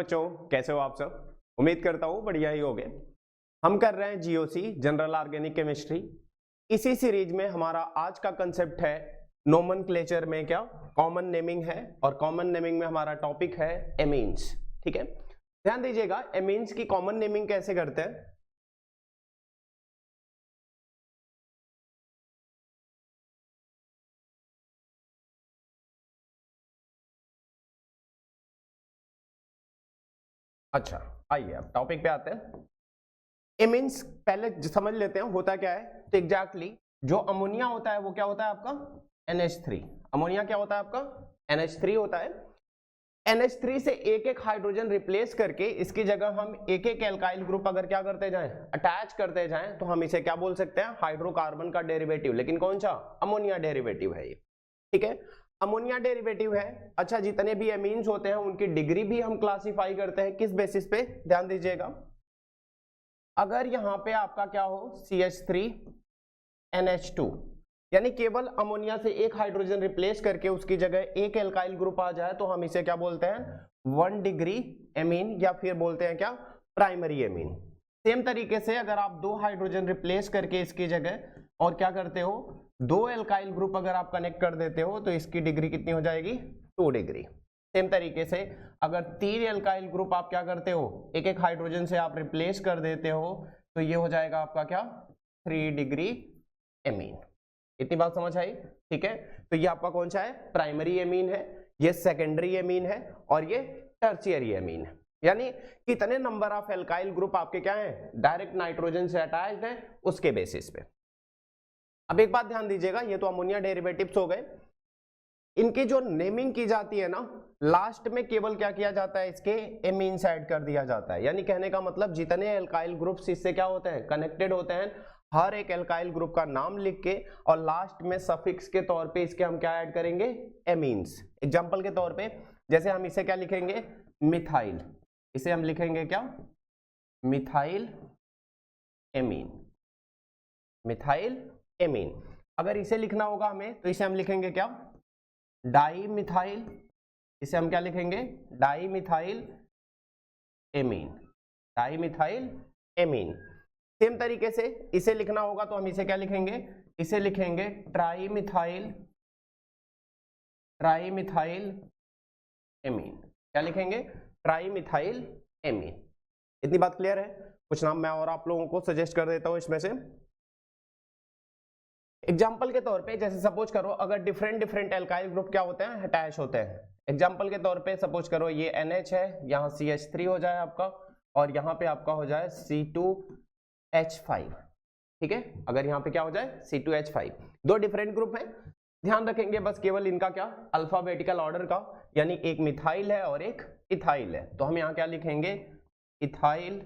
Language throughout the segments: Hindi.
बच्चों, कैसे हो आप सब। उम्मीद करता हूँ बढ़िया ही होगे। हम कर रहे हैं जीओसी जनरल ऑर्गेनिक केमिस्ट्री। इसी सीरीज में हमारा आज का कंसेप्ट है नोमेनक्लेचर में क्या कॉमन नेमिंग है, और कॉमन नेमिंग में हमारा टॉपिक है एमीन्स। ठीक है, ध्यान दीजिएगा एमीन्स की कॉमन नेमिंग कैसे करते हैं। अच्छा, आइए अब टॉपिक पे आते हैं। एमीन्स पहले समझ लेते हैं होता क्या है। तो एग्जैक्टली जो अमोनिया होता है वो क्या होता है आपका NH3। अमोनिया क्या होता है आपका NH3 होता है। NH3 से एक एक हाइड्रोजन रिप्लेस करके इसकी जगह हम एक एक एल्काइल ग्रुप अगर क्या करते जाएं अटैच करते जाएं तो हम इसे क्या बोल सकते हैं हाइड्रोकार्बन का डेरिवेटिव। लेकिन कौन सा अमोनिया डेरिवेटिव है ये। ठीक है, अमोनिया डेरिवेटिव है। अच्छा, जितने भी एमीन्स होते हैं उनकी डिग्री भी हम क्लासिफाई करते हैं किस बेसिस पे, ध्यान दीजिएगा। अगर यहां पे आपका क्या हो CH3NH2 यानी केवल अमोनिया से एक हाइड्रोजन रिप्लेस करके उसकी जगह एक एल्काइल ग्रुप आ जाए तो हम इसे क्या बोलते हैं 1 डिग्री एमीन, या फिर बोलते हैं क्या प्राइमरी एमीन। सेम तरीके से अगर आप दो हाइड्रोजन रिप्लेस करके इसकी जगह और क्या करते हो दो एल्काइल ग्रुप अगर आप कनेक्ट कर देते हो तो इसकी डिग्री कितनी हो जाएगी 2 डिग्री। सेम तरीके से अगर 3 एल्काइल ग्रुप आप क्या करते हो एक एक हाइड्रोजन से आप रिप्लेस कर देते हो तो ये हो जाएगा आपका क्या 3 डिग्री एमीन। इतनी बात समझ आई। ठीक है, तो ये आपका कौन सा है प्राइमरी एमीन है, ये सेकेंडरी एमीन है और ये टर्शियरी एमीन है। यानी कितने नंबर ऑफ एल्काइल ग्रुप आपके क्या है डायरेक्ट नाइट्रोजन से अटैच्ड है उसके बेसिस पे। अब एक बात ध्यान दीजिएगा, ये तो अमोनिया डेरिवेटिव्स हो गए। इनकी जो नेमिंग की जाती है ना लास्ट में केवल क्या किया जाता है इसके एमीन्स ऐड कर दिया जाता है। यानी कहने का मतलब जितने एल्काइल ग्रुप्स इससे क्या होते हैं कनेक्टेड होते हैं हर एक एल्काइल ग्रुप का नाम लिख के और लास्ट में सफिक्स के तौर पे इसके हम क्या ऐड करेंगे एमीन्स। एग्जांपल के तौर पे जैसे हम इसे क्या लिखेंगे मिथाइल, इसे हम लिखेंगे क्या मिथाइल एमीन, मिथाइल एमीन। अगर इसे लिखना होगा हमें तो इसे हम लिखेंगे क्या डाई मिथाइल, इसे हम क्या लिखेंगे di methyl amine, di methyl amine. Same तरीके से इसे लिखना होगा तो हम इसे क्या लिखेंगे इसे लिखेंगे tri methyl, tri methyl amine. क्या लिखेंगे ट्राई मिथाइल एमीन। इतनी बात क्लियर है। कुछ नाम मैं और आप लोगों को सजेस्ट कर देता हूं इसमें से। एग्जाम्पल के तौर पे जैसे सपोज करो अगर डिफरेंट डिफरेंट एल्काइल ग्रुप क्या होते हैं अटैच होते हैं। एग्जाम्पल के तौर पे सपोज करो ये NH है, यहाँ CH3 हो जाए आपका और यहाँ पे आपका हो जाए C2H5। ठीक है, अगर यहाँ पे क्या हो जाए C2H5, दो डिफरेंट ग्रुप हैं। ध्यान रखेंगे बस केवल इनका क्या अल्फाबेटिकल ऑर्डर का, यानी एक मिथाइल है और एक इथाइल है। तो हम यहाँ क्या लिखेंगे इथाइल,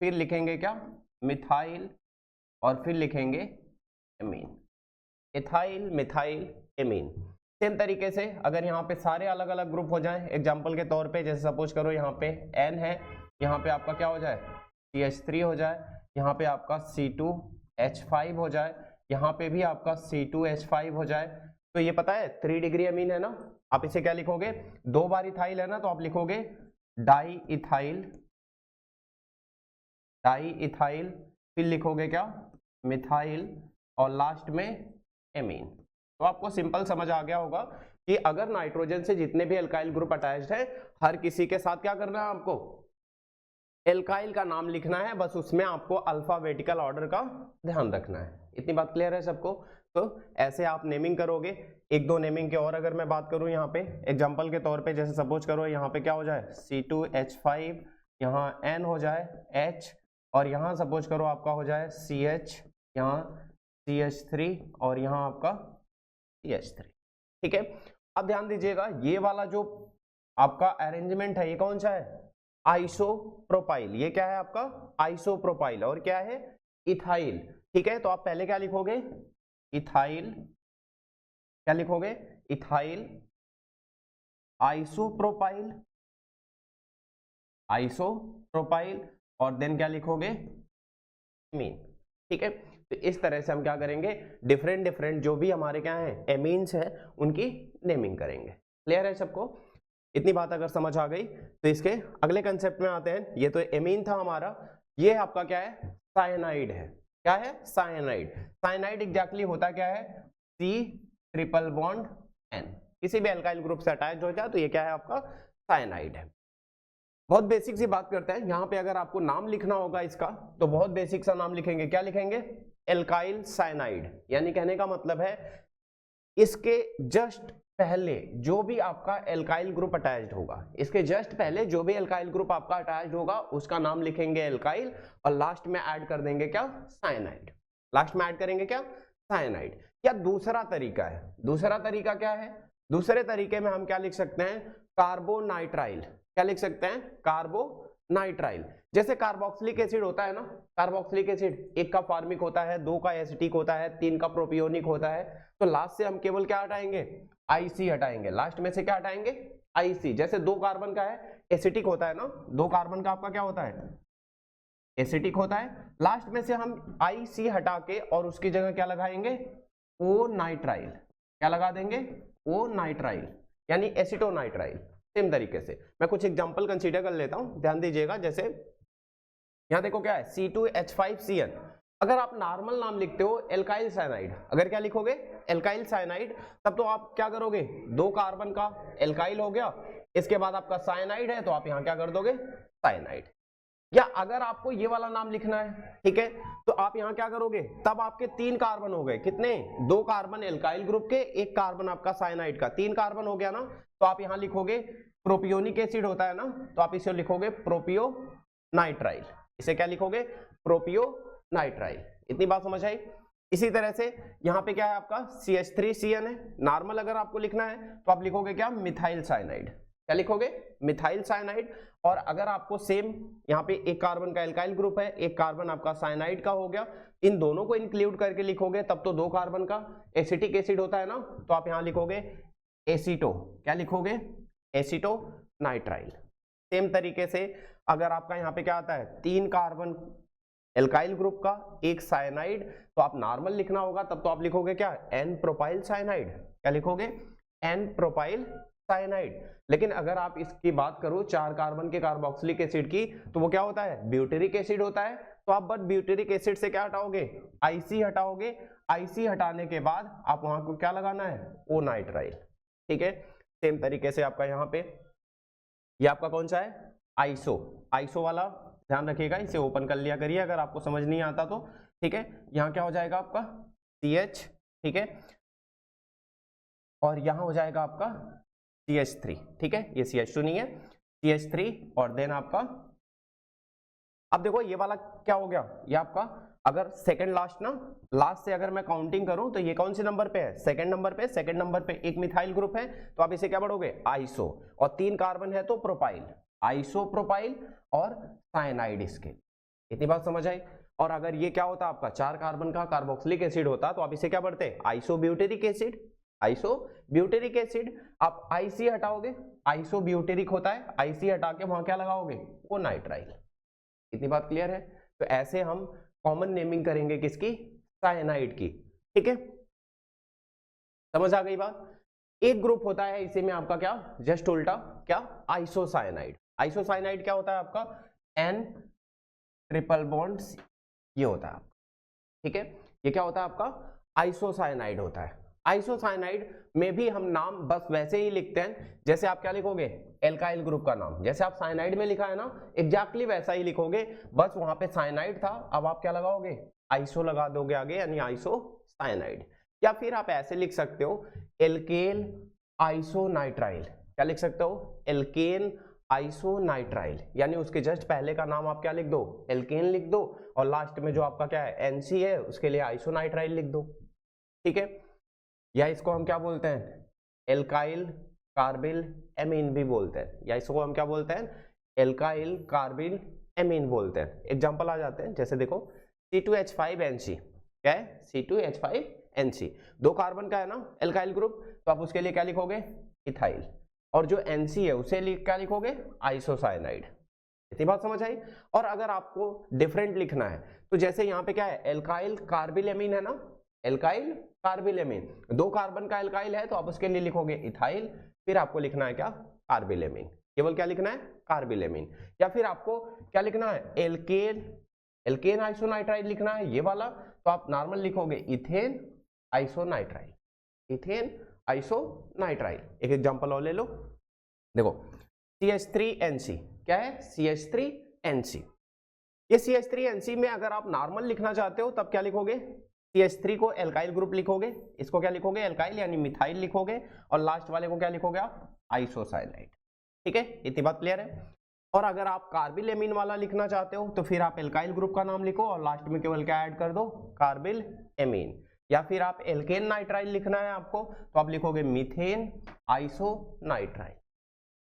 फिर लिखेंगे क्या मिथाइल और फिर लिखेंगे amine, ethyl methyl amine. Same तरीके से अगर यहाँ पे सारे अलग अलग ग्रुप हो जाएं एग्जांपल के तौर पे जैसे सपोज करो यहाँ पे N है, यहाँ पे आपका क्या हो जाए CH3 हो जाए, यहाँ पे आपका C2H5 हो जाए, यहाँ पे भी आपका C2H5 हो जाए, तो ये पता है 3 डिग्री एमीन है ना। आप इसे क्या लिखोगे 2 बार इथाइल है ना तो आप लिखोगे डाई इथाइल, डाई इथाइल, फिर लिखोगे क्या मिथाइल और लास्ट में एमीन। तो आपको सिंपल समझ आ गया होगा कि अगर नाइट्रोजन से जितने भी एल्काइल ग्रुप अटैच्ड है हर किसी के साथ क्या करना है आपको एल्काइल का नाम लिखना है, बस उसमें आपको अल्फाबेटिकल ऑर्डर का ध्यान रखना है। इतनी बात क्लियर है सबको। तो ऐसे आप नेमिंग करोगे। एक दो नेमिंग के और अगर मैं बात करूं यहाँ पे एग्जाम्पल के तौर पे जैसे सपोज करो यहाँ पे क्या हो जाए C2H5, यहाँ N हो जाए H और यहाँ सपोज करो आपका हो जाए CH, यहाँ CH3 और यहाँ आपका CH3। ठीक है, अब ध्यान दीजिएगा ये वाला जो आपका अरेंजमेंट है ये कौन सा है आइसोप्रोपाइल। ये क्या है आपका आइसोप्रोपाइल और क्या है इथाइल। ठीक है, तो आप पहले क्या लिखोगे इथाइल, क्या लिखोगे इथाइल आइसोप्रोपाइल, आइसोप्रोपाइल और देन क्या लिखोगे एमीन। ठीक है, तो इस तरह से हम क्या करेंगे डिफरेंट डिफरेंट जो भी हमारे क्या हैं एमीन्स हैं उनकी नेमिंग करेंगे। क्लियर है सबको। इतनी बात अगर समझ आ गई तो इसके अगले कंसेप्ट में आते हैं। ये तो एमीन था हमारा, ये आपका क्या है, साइनाइड है। क्या है, साइनाइड। साइनाइड एग्जैक्टली होता क्या है, C ट्रिपल बॉन्ड N, किसी भी अल्काइल ग्रुप से अटैच हो जाए तो ये क्या है आपका, साइनाइड है। बहुत बेसिक सी बात करते हैं, यहाँ पे अगर आपको नाम लिखना होगा इसका तो बहुत बेसिक सा नाम लिखेंगे। क्या लिखेंगे, एल्काइल साइनाइड। यानी कहने का मतलब है इसके जस्ट पहले जो भी आपका एल्काइल ग्रुप अटैच्ड होगा, इसके जस्ट पहले जो भी एल्काइल ग्रुप आपका अटैच्ड होगा उसका नाम लिखेंगे एल्काइल, और लास्ट में ऐड कर देंगे क्या, साइनाइड। लास्ट में ऐड करेंगे क्या, साइनाइड। या दूसरा तरीका है, दूसरा तरीका क्या है, दूसरे तरीके में हम क्या लिख सकते हैं, कार्बोनाइट्राइल। क्या लिख सकते हैं, कार्बोनाइट्राइल। जैसे कार्बोक्सिलिक एसिड होता है ना, कार्बोक्सिलिक एसिड एक का फॉर्मिक होता है, 2 का एसिटिक होता है, 3 का प्रोपियोनिक होता है, तो लास्ट से हम केवल क्या हटाएंगे, आईसी हटाएंगे। लास्ट में से क्या हटाएंगे, आईसी। जैसे 2 कार्बन का है, एसिटिक होता है ना, 2 कार्बन का आपका क्या होता है, एसिटिक होता है। लास्ट में से हम आईसी हटा के और उसकी जगह क्या लगाएंगे, ओ नाइट्राइल। क्या लगा देंगे, ओ नाइट्राइल, यानी एसिटोनाइट्राइल। सेम तरीके से मैं कुछ एग्जांपल कंसीडर कर लेता हूं, ध्यान दीजिएगा। जैसे यहां देखो क्या है, C2H5Cn। अगर आप नॉर्मल नाम लिखते हो एल्काइल साइनाइड, अगर क्या लिखोगे, एल्काइल साइनाइड, तब तो आप क्या करोगे, 2 कार्बन का एल्काइल हो गया, इसके बाद आपका साइनाइड है तो आप यहां क्या कर दोगे, साइनाइड। या अगर आपको ये वाला नाम लिखना है, ठीक है, तो आप यहां क्या करोगे, तब आपके 3 कार्बन हो गए, कितने, 2 कार्बन एल्काइल ग्रुप के, 1 कार्बन आपका साइनाइड का, 3 कार्बन हो गया ना, तो आप यहां लिखोगे प्रोपियोनिक एसिड होता है ना, तो आप इसे लिखोगे प्रोपियो नाइट्राइल। इसे क्या लिखोगे, प्रोपियो नाइट्राइल। इतनी बात समझ आई। इसी तरह से यहाँ पे क्या है आपका, CH3Cn है। नॉर्मल अगर आपको लिखना है तो आप लिखोगे क्या, मिथाइल साइनाइड। क्या लिखोगे, मिथाइल साइनाइड। और अगर आपको सेम यहाँ पे 1 कार्बन का एल्काइल ग्रुप है, 1 कार्बन आपका साइनाइड का हो गया, इन दोनों को इंक्लूड करके लिखोगे तब तो 2 कार्बन का एसिटिक एसिड होता है ना, तो आप यहाँ लिखोगे एसीटो। क्या लिखोगे, एसीटो नाइट्राइल। सेम तरीके से अगर आपका यहाँ पे क्या आता है, 3 कार्बन एल्काइल ग्रुप का, 1 साइनाइड, तो आप नॉर्मल लिखना होगा तब तो आप लिखोगे क्या, एन प्रोपाइल साइनाइड। क्या लिखोगे, एन प्रोपाइल साइनाइड। लेकिन अगर आप इसकी बात करो 4 कार्बन के कार्बोक्सिलिक एसिड की, तो वो क्या होता है, ब्यूटेरिक एसिड होता है। तो आप बस ब्यूटेरिक एसिड से क्या हटाओगे, आईसी हटाओगे। आईसी हटाने के बाद आप वहां को क्या लगाना है, ओ नाइट्राइल। ठीक है, सेम तरीके से आपका यहाँ पे ये आपका कौन सा है, आइसो। आइसो वाला ध्यान रखिएगा, इसे ओपन कर लिया करिए अगर आपको समझ नहीं आता तो। ठीक है, यहाँ क्या हो जाएगा आपका CH, ठीक है, और यहाँ हो जाएगा आपका CH3। ठीक है, ये CH2 नहीं है, CH3, और देन आपका, अब देखो ये वाला क्या हो गया, ये आपका अगर सेकंड लास्ट ना, लास्ट से अगर मैं काउंटिंग करूं तो ये कौन से नंबर पे है, सेकंड नंबर पे। सेकंड नंबर पे एक मिथाइल ग्रुप है, तो आप इसे क्या पढ़ोगे, आइसो, और 3 कार्बन है तो प्रोपाइल, आइसो प्रोपाइल और साइनाइड इसके। इतनी बात समझ आई। और अगर ये क्या होता आपका 4 कार्बन का कार्बोक्सिलिक एसिड होता तो आप इसे क्या पढ़ते, iso butyric acid. Iso butyric acid, आप आईसी हटाओगे, आइसो ब्यूटेरिक होता है, आईसी हटा के वहां क्या लगाओगे, वो नाइट्राइल। इतनी बात क्लियर है। तो ऐसे हम कॉमन नेमिंग करेंगे किसकी, साइनाइड की। ठीक है, समझ आ गई बात। एक ग्रुप होता है इसी में आपका क्या, जस्ट उल्टा, क्या, आइसोसाइनाइड। आइसोसाइनाइड क्या होता है आपका, N ट्रिपल बॉन्ड, ये होता है आपका। ठीक है, ये क्या होता है आपका, आइसोसाइनाइड होता है। आइसोसाइनाइड में भी हम नाम बस वैसे ही लिखते हैं जैसे आप क्या लिखोगे, एल्काइल ग्रुप का नाम, जैसे आप साइनाइड में लिखा है ना, एग्जैक्टली वैसा ही लिखोगे, बस वहां पे साइनाइड था, अब आप क्या लगाओगे, आइसो लगा दोगे आगे, यानी आइसोसाइनाइड। या फिर आप ऐसे लिख सकते हो, एल्केन आइसोनाइट्राइल। क्या लिख सकते हो, एल्केन आइसोनाइट्राइल, यानी उसके जस्ट पहले का नाम आप क्या लिख दो, एल्केन लिख दो, और लास्ट में जो आपका क्या है, NC है, उसके लिए आइसोनाइट्राइल लिख दो। ठीक है, या इसको हम क्या बोलते हैं, एल्काइल कार्बिल एमीन भी बोलते हैं, या इसको हम क्या बोलते हैं, एल्काइल कार्बिल एमीन बोलते हैं। एग्जांपल आ जाते हैं, जैसे देखो C2H5NC, क्या है, C2H5NC, 2 कार्बन का है ना एल्काइल ग्रुप, तो आप उसके लिए क्या लिखोगे, इथाइल, और जो NC है उसे क्या लिखोगे, आइसोसाइनाइड। इतनी बात समझ आई। और अगर आपको डिफरेंट लिखना है तो जैसे यहाँ पे क्या है, एल्काइल कार्बिल एमीन है ना, एल्काइल कार्बिल एमीन, 2 कार्बन का एल्काइल है तो आप उसके लिए लिखोगे इथाइल, फिर आपको लिखना है क्या, कार्बिलेमिन, केवल क्या लिखना है, कार्बिलेमिन। या फिर आपको क्या लिखना है, एल्केन आइसोनाइट्राइल लिखना है ये वाला, तो आप नॉर्मल लिखोगे इथेन आइसोनाइट्राइल, इथेन आइसोनाइट्राइल। एक एग्जांपल और ले लो, देखो CH3NC, क्या है, CH3NC। ये CH3NC में अगर आप नॉर्मल लिखना चाहते हो तब क्या लिखोगे, CH3 को एल्काइल ग्रुप लिखोगे, इसको क्या लिखोगे, एल्काइल यानी मिथाइल लिखोगे, और लास्ट वाले को क्या लिखोगे आप, आइसोसाइनाइड। ठीक है, इतनी बात क्लियर है। और अगर आप कार्बिल वाला लिखना चाहते हो तो फिर आप एल्काइल ग्रुप का नाम लिखो और लास्ट में केवल क्या ऐड कर दो, कार्बिल एमीन। या फिर आप एल्केन नाइट्राइल लिखना है आपको तो आप लिखोगे मीथेन आइसोनाइट्राइल।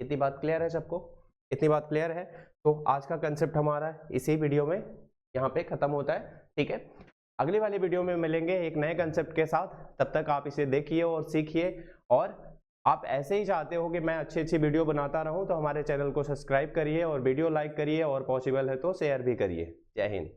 इतनी बात क्लियर है सबको, इतनी बात क्लियर है। तो आज का कंसेप्ट हमारा इसी वीडियो में यहाँ पे खत्म होता है। ठीक है, अगली वाली वीडियो में मिलेंगे एक नए कंसेप्ट के साथ, तब तक आप इसे देखिए और सीखिए। और आप ऐसे ही चाहते हो कि मैं अच्छी अच्छी वीडियो बनाता रहूं तो हमारे चैनल को सब्सक्राइब करिए और वीडियो लाइक करिए और पॉसिबल है तो शेयर भी करिए। जय हिंद।